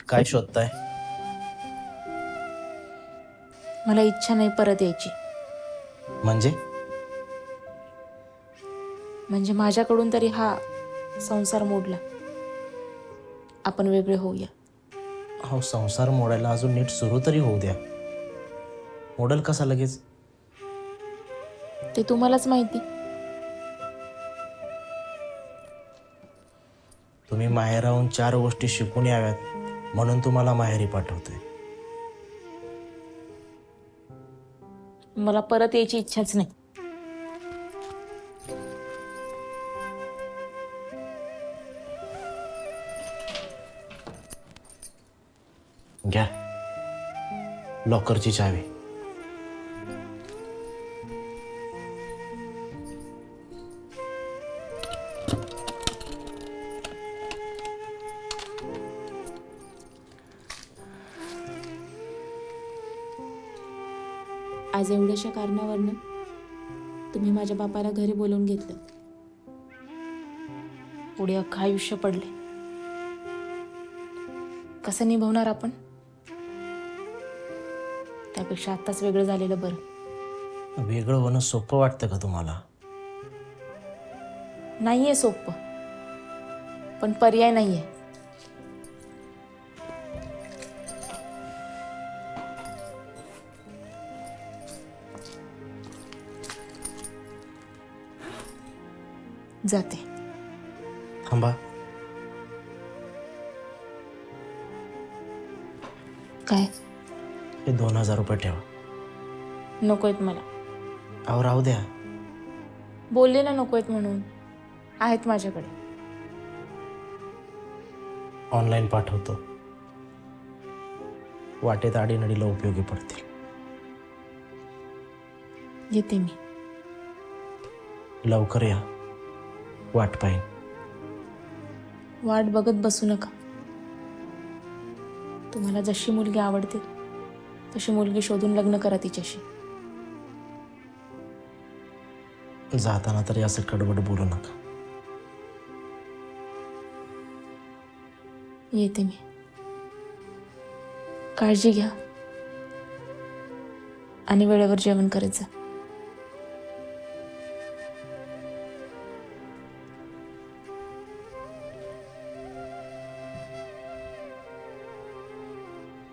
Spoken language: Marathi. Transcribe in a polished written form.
काय शोधताय? मला इच्छा नाही परत यायची. म्हणजे माझ्याकडून तरी हा संसार मोडला. आपण वेगळे होऊया. हो, संसार मोडायला अजून नीट सुरू तरी होऊ द्या. मोडल कसा लगेच? ते तुम्हालाच माहिती. तुम्ही माहेराहून 4 गोष्टी शिकून याव्यात म्हणून तुम्हाला माहेरी पाठवतोय. मला परत यायची इच्छाच नाही. घ्या लॉकरची चावी. आज एवढ्याशा कारणावरनं तुम्ही माझ्या बापाला घरी बोलवून घेतलं. पुढे अख्खं आयुष्य पडले. कसं निभवणार आपण? त्यापेक्षा आत्ताच वेगळं झालेलं बरं. वेगळं होणं सोपं वाटतं का तुम्हाला? नाहीये सोपं, पण पर्याय नाहीये. जाते. थांबा. काय? हे 2000 रुपये ठेवा. नकोयत मला. अहो राहू द्या. बोलले ना नकोयत म्हणून. आहेत माझ्याकडे. ऑनलाईन पाठवतो. वाटेत आडीनडीला उपयोगी पडतील. येते मी. लवकर या, वाट पाहीन. वाट बघत बसू नका. तुम्हाला जशी मुलगी आवडते तशी मुलगी शोधून लग्न करा तिच्याशी. जाताना तरी असं कडवड बोलू नका. येते मी. काळजी घ्या आणि वेळेवर जेवण करत जा.